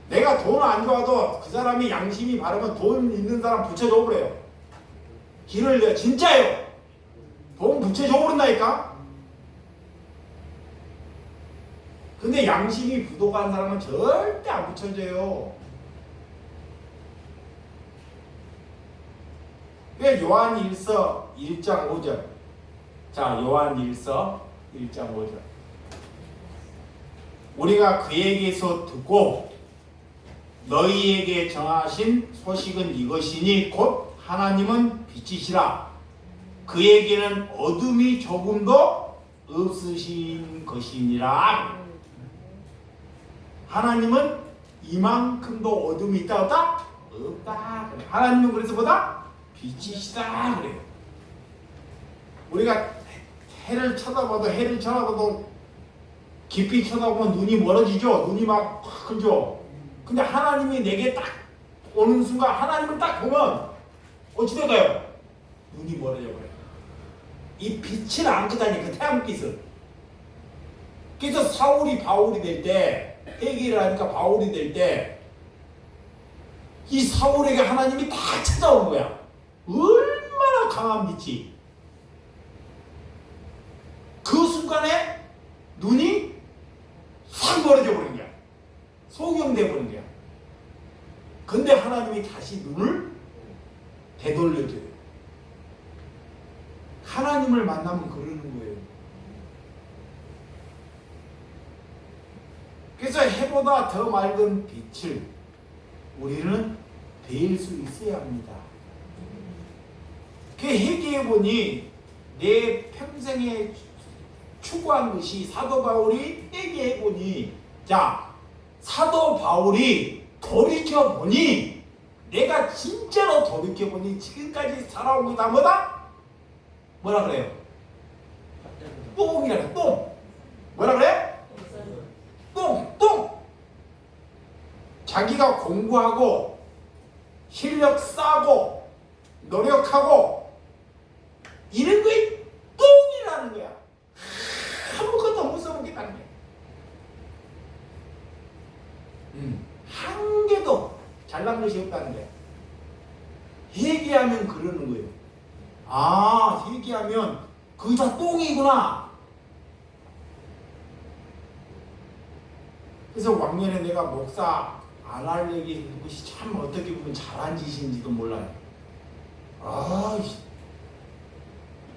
내가 돈 안 좋아도 그 사람이 양심이 바르면 돈 있는 사람 붙여줘 버려요. 길을 내 진짜요. 돈 붙여줘 버린다니까. 근데 양심이 부족한 사람은 절대 안 붙여줘요. 요한 1서 1장 5절. 자, 요한 1서 1장 5절. 우리가 그에게서 듣고 너희에게 정하신 소식은 이것이니 곧 하나님은 빛이시라. 그에게는 어둠이 조금도 없으신 것이니라. 하나님은 이만큼도 어둠이 있다 없다? 없다. 하나님은 그래서 보다 빛이시다 그래요. 우리가 해를 쳐다봐도 깊이 쳐다보면 눈이 멀어지죠. 눈이 막 크죠. 근데 하나님이 내게 딱 오는 순간 하나님을 딱 보면 어찌 될까요? 눈이 멀어져 버려요. 이 빛을 안 끄다니 그 태양빛을. 그래서 사울이 바울이 될 때 회개를 하니까 바울이 될 때 이 사울에게 하나님이 딱 찾아오는 거야. 얼마나 강한 빛이. 그 순간에 눈이 싹 멀어져 버린 거야. 소경돼 버린 거야. 근데 하나님이 다시 눈을 되돌려줘요. 하나님을 만나면 그러는 거예요. 그래서 해보다 더 맑은 빛을 우리는 배울 수 있어야 합니다. 그 회개해보니 내 평생에 추구한 것이 사도 바울이 회개해보니, 자, 사도 바울이 돌이켜보니, 내가 진짜로 돌이켜보니 지금까지 살아온 게 다 뭐다? 뭐라 그래요? 똥이라 그래. 똥. 뭐라 그래? 똥. 자기가 공부하고 실력 쌓고 노력하고 이런 거에 똥이라는 거야. 아무것도 못 써먹겠다는 거야. 한 개도 잘난 것이 없다는 거야. 회개하면 그러는 거예요. 아, 회개하면 그게 다 똥이구나. 그래서 왕년에 내가 목사 안 하려고 했는 것이 참 어떻게 보면 잘한 짓인지도 몰라요. 아,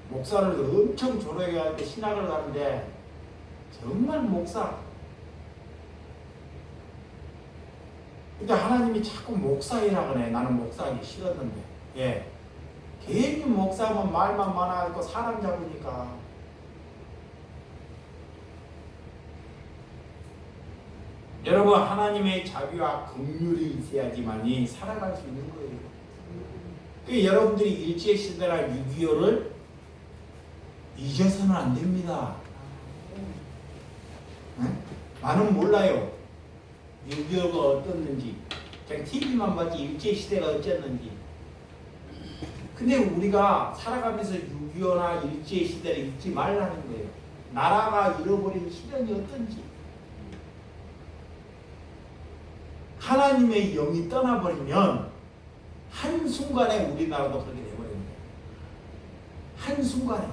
목사를 엄청 조력해 하는데 신학을 가는데 정말 목사. 근데 하나님이 자꾸 목사이라 그래. 나는 목사하기 싫었는데. 예. 괜히 목사하면 말만 많아가지고 사람 잡으니까. 여러분, 하나님의 자비와 긍휼이 있어야지만이 살아갈 수 있는 거예요. 그 여러분들이 일제시대나 6.25를 잊어서는 안 됩니다. 응? 나는 몰라요. 6.25가 어떻는지. 그냥 TV만 봤지 일제시대가 어쨌는지. 근데 우리가 살아가면서 6.25나 일제시대를 잊지 말라는 거예요. 나라가 잃어버린 시련이 어떤지. 하나님의 영이 떠나버리면 한순간에 우리나라도 그렇게 돼버리는 거예요. 한순간에.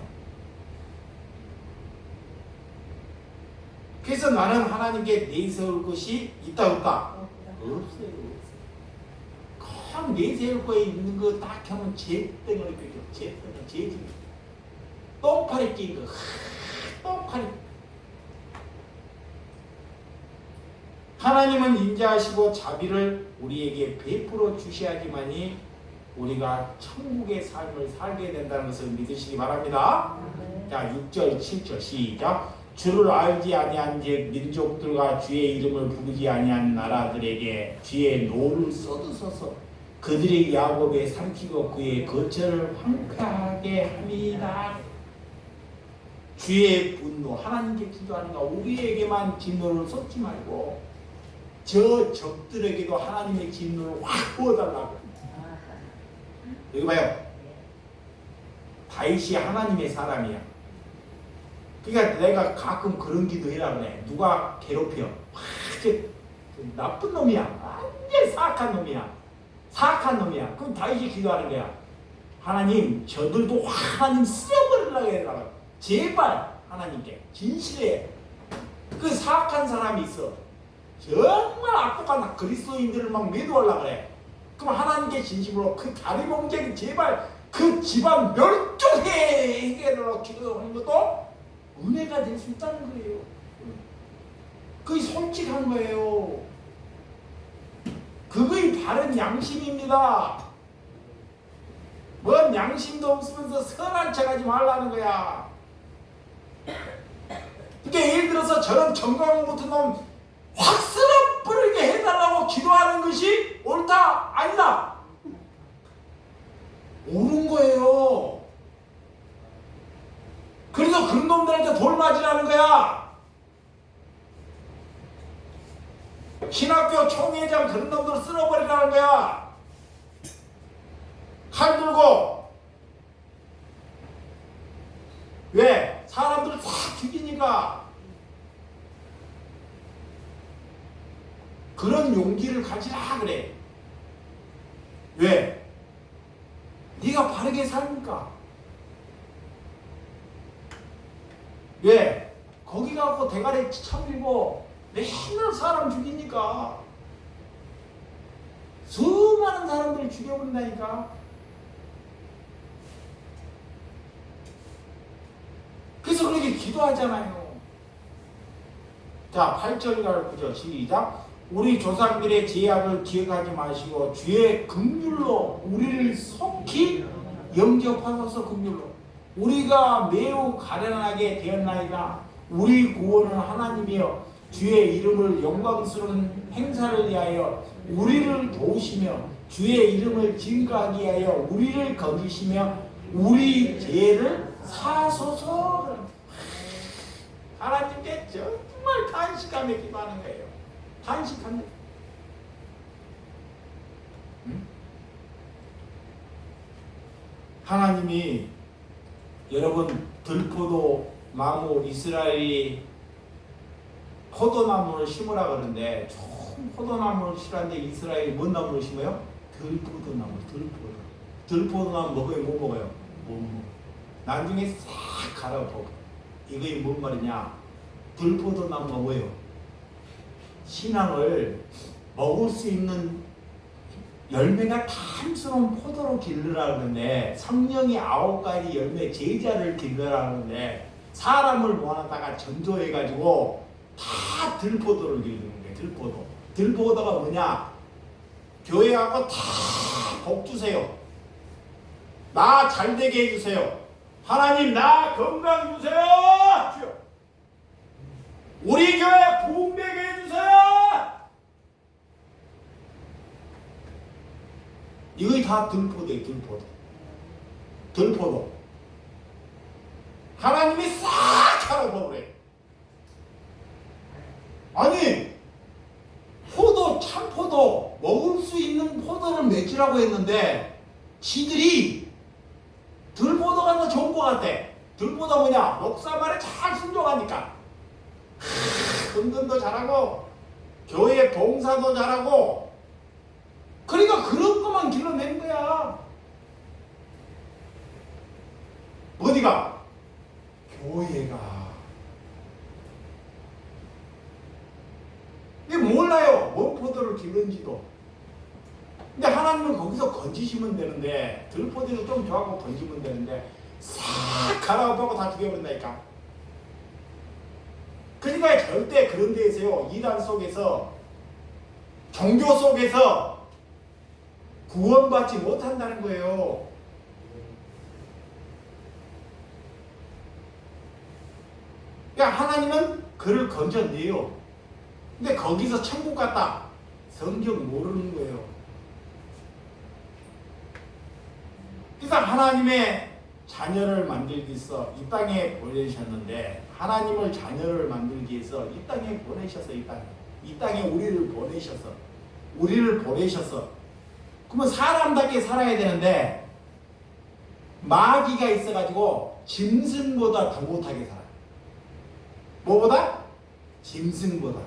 그래서 나는 하나님께 내세울 것이 있다 없다? 없어요. 꼭 내세울 거에 있는 거 딱 하면 죄덩어리 껴죠. 죄덩어리. 똥 똥파리 낀 거. 똥파리. 하나님은 인자하시고 자비를 우리에게 베풀어 주셔야지만이 우리가 천국의 삶을 살게 된다는 것을 믿으시기 바랍니다. 자, 6절, 7절 시작. 주를 알지 아니한즉 민족들과 주의 이름을 부르지 아니한 나라들에게 주의 노를 쏟으소서. 그들의 야곱에 삼키고 그의 거처를 황폐하게 합니다. 주의 분노, 하나님께 기도하는 거 우리에게만 진노를 쏟지 말고 저 적들에게도 하나님의 진노를 확 부어달라고. 여기 봐요. 다윗이 하나님의 사람이야. 그러니까 내가 가끔 그런 기도해라 그래. 누가 괴롭혀. 나쁜 놈이야. 완전 사악한 놈이야. 사악한 놈이야. 그럼 다윗이 기도하는 거야. 하나님, 저들도 하나님 쓸어버리려고 해라. 제발 하나님께 진실해. 그 사악한 사람이 있어. 정말 악독한 그리스도인들을 막 매도하려고 그래. 그럼 하나님께 진심으로 그 다리 범죄는 제발 그 집안 멸종해 해결하라고 기도하는 것도 은혜가 될 수 있다는 거예요. 그게 솔직한 거예요. 그거의 바른 양심입니다. 뭔 양심도 없으면서 선한 척하지 말라는 거야. 그러니까 예를 들어서 저런 정광훈 같은 놈 확 쓸어버리게 해달라고 기도하는 것이 옳다? 아니다? 옳은 거예요. 그래서 그런 놈들한테 돌 맞으라는 거야. 신학교 총회장 그런 놈들 쓸어버리라는 거야. 칼 들고. 왜? 사람들을 싹 죽이니까. 그런 용기를 가지라 그래. 왜? 네가 바르게 살니까. 왜? 거기 가고 대가리 쳐밀고 맨날 사람 죽이니까. 수많은 사람들을 죽여버린다니까. 그래서 그렇게 기도하잖아요. 자, 8절과 9절 시작. 우리 조상들의 죄악을 기억하지 마시고 주의 긍휼로 우리를 속히 영접하소서. 긍휼로 우리가 매우 가련하게 되었나이다. 우리 구원은 하나님이여 주의 이름을 영광스러운 행사를 위하여 우리를 도우시며 주의 이름을 증거하기 위하여 우리를 거두시며 우리 죄를 사소서. 하나님께 정말 간식하며 기도하는 거예요. 간식하며. 하나님이 여러분 들포도 나무 이스라엘이 포도나무를 심으라 그러는데 좋은 포도나무를 심으는데 이스라엘이 뭔 나무를 심어요? 들포도나무. 들포도나무 먹어요? 못 먹어요? 못 먹어요. 나중에 싹 갈아엎어. 이게 뭔 말이냐? 들포도나무가 뭐예요? 신앙을 먹을 수 있는 열매가 탐스러운 포도로 기르라 그러는데 성령이 9가지 열매 제자를 기르라 그러는데 사람을 모아다가 전도해가지고 다 들포도를 기르는 거예요. 들포도. 들포도가 뭐냐? 교회 가고 다 복 주세요. 나 잘되게 해주세요. 하나님 나 건강 주세요. 주여. 우리 교회 부흥되게 해주세요. 이거 다 들포도예요. 들포도. 들포도. 하나님이 싹 갈아버려요. 아니 포도 참포도 먹을 수 있는 포도를 맺으라고 했는데 지들이 들포도가 더 좋은 것 같아. 들포도 뭐냐? 목사 말에 잘 순종하니까 헌금도 잘하고 교회 봉사도 잘하고 그러니까 그런 것만 길러낸 거야. 어디가? 교회가. 이게 몰라요. 뭔 포도를 기른지도. 근데 하나님은 거기서 건지시면 되는데 들포도도 좀 좋아하고 건지면 되는데 싹 가라고 하고 다 죽여버린다니까. 그러니까 절대 그런 데에서요, 이단 속에서, 종교 속에서 구원받지 못한다는 거예요. 그러니까 하나님은 그를 건져내요. 근데 거기서 천국 갔다. 성경 모르는 거예요. 그래서 하나님의 자녀를 만들기 위해서 이 땅에 보내셨는데, 하나님을 자녀를 만들기 위해서 이 땅에 보내셔서, 이 땅에 우리를 보내셔서 그러면 사람답게 살아야 되는데 마귀가 있어가지고 짐승보다 더 못하게 살아요. 뭐보다? 짐승보다.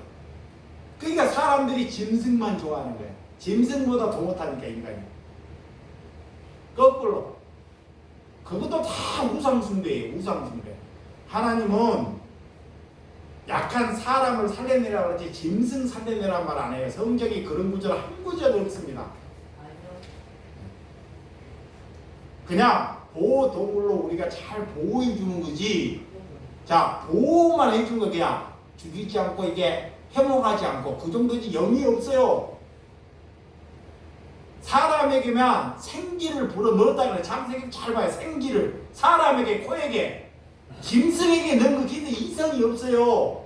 그러니까 사람들이 짐승만 좋아하는 거예요. 짐승보다 더 못하니까 인간이. 거꾸로. 그것도 다 우상숭배예요. 우상숭배. 하나님은 약한 사람을 살려내라고 하지 짐승 살려내라는 말 안 해요. 성경에 그런 구절 한 구절 없습니다. 그냥 보호동물로 우리가 잘 보호해 주는 거지. 자, 보호만 해주는 거 그냥 죽이지 않고 이게 해몽하지 않고 그 정도지 영이 없어요. 사람에게만 생기를 불어넣었다 그래. 창세기 잘 봐요. 생기를 사람에게, 코에게, 짐승에게 넣은 거 기대 이성이 없어요.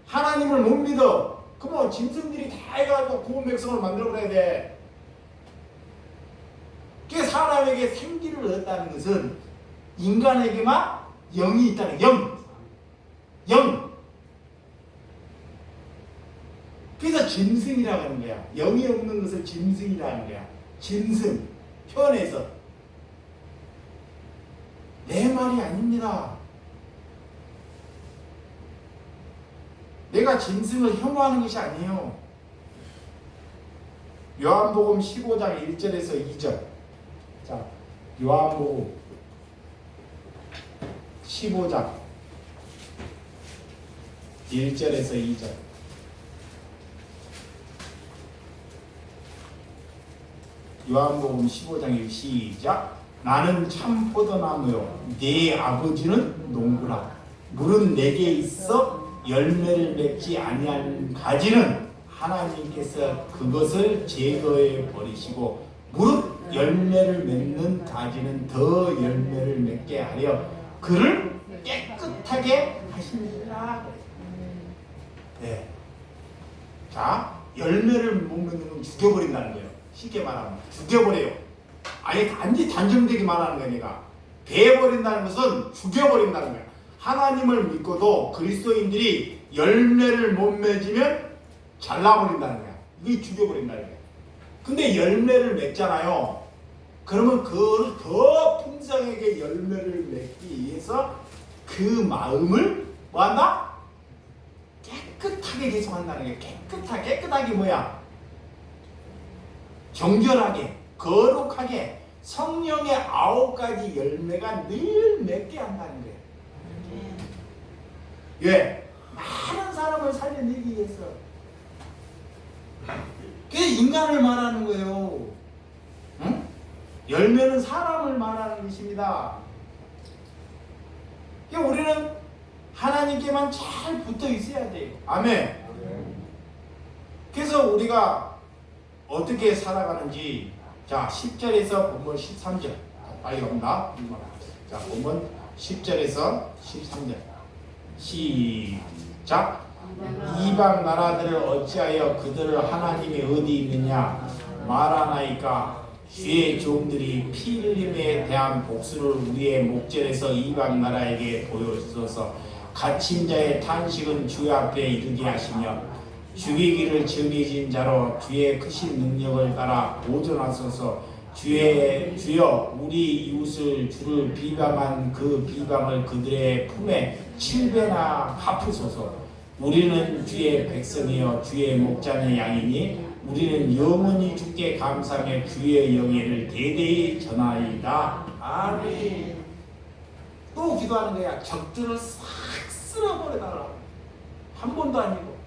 하나님을 못 믿어. 그러면 짐승들이 다 해가지고 구원 백성을 만들어 버려야 돼. 그 사람에게 생기를 얻었다는 것은 인간에게만 영이 있다는 영. 그래서 짐승이라고 하는 거야. 영이 없는 것을 짐승이라고 하는 거야. 짐승. 표현해서. 내 말이 아닙니다. 내가 짐승을 혐오하는 것이 아니에요. 요한복음 15장 1절에서 2절. 자, 요한복음 15장 1절에서 2절. 요한복음 15장 1 시작. 나는 참 포도나무요 네 아버지는 농부라. 물은 내게 있어 열매를 맺지 아니한 가지는 하나님께서 그것을 제거해 버리시고 무릇 열매를 맺는 가지는 더 열매를 맺게 하려 그를 깨끗하게 하시니라. 네. 자, 열매를 못 맺는 건 죽여버린다는 거예요. 쉽게 말하면 죽여버려요. 아예 단정되게 말하는 거야. 내가 베어버린다는 것은 죽여버린다는 거야. 하나님을 믿고도 그리스도인들이 열매를 못 맺으면 잘라버린다는 거야. 이게 죽여버린다는 거야. 근데 열매를 맺잖아요. 그러면 그걸 더 풍성하게 열매를 맺기 위해서 그 마음을 뭐한다? 깨끗하게 개성한다는 거야. 깨끗하게 뭐야? 정결하게, 거룩하게 성령의 9가지 열매가 늘 맺게 한다는 거예요. 왜? 많은 사람을 살려내기 위해서. 그게 인간을 말하는 거예요. 응? 열매는 사람을 말하는 것입니다. 그러니까 우리는 하나님께만 잘 붙어 있어야 돼요. 아멘. 그래서 우리가 어떻게 살아가는지, 자, 10절에서 본문 13절. 빨리 갑니다. 자, 본문 10절에서 13절. 시작. 이방 나라들을 어찌하여 그들을 하나님이 어디 있느냐 말하나이까. 주의 종들이 피 흘림에 대한 복수를 우리의 목전에서 이방 나라에게 보여주소서. 갇힌 자의 탄식은 주 앞에 이르게 하시며 죽이기를 정해진 자로 주의 크신 능력을 따라 보존하소서. 주여 우리 이웃을 주를 비방한 그 비방을 그들의 품에 7배나 갚으소서. 우리는 주의 백성이여 주의 목자의 양이니 우리는 영원히 주께 감사하며 주의 영예를 대대히 전하이다. 아멘. 또 기도하는 거야. 적들을 싹 쓸어버려달라고. 한 번도 아니고.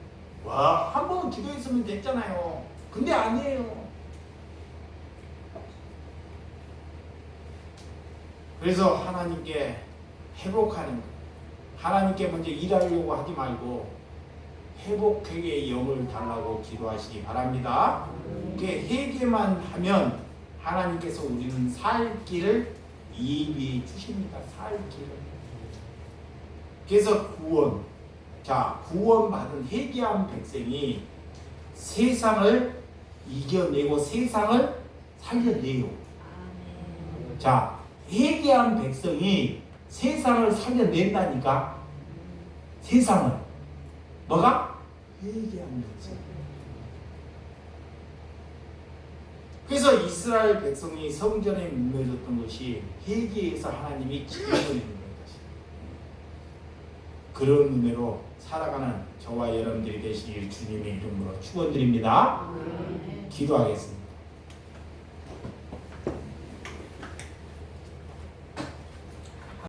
와, 한 번은 기도했으면 됐잖아요. 근데 아니에요. 그래서 하나님께 회복하는 거. 하나님께 먼저 일하려고 하지 말고 회복회개의 영을 달라고 기도하시기 바랍니다. 그 회개만 하면 하나님께서 우리는 살 길을 예비해 주십니다. 살 길을. 그래서 구원. 자, 구원받은 회개한 백성이 세상을 이겨내고 세상을 살려내요. 자, 회개한 백성이 세상을 살려낸다니까. 세상을. 뭐가? 회개한 백성. 그래서 이스라엘 백성이 성전에 묵혀졌던 것이 회개에서 하나님이 기름을 입는 것이다. 그런 은혜로 살아가는 저와 여러분들이 되시길 주님의 이름으로 축원드립니다. 기도하겠습니다.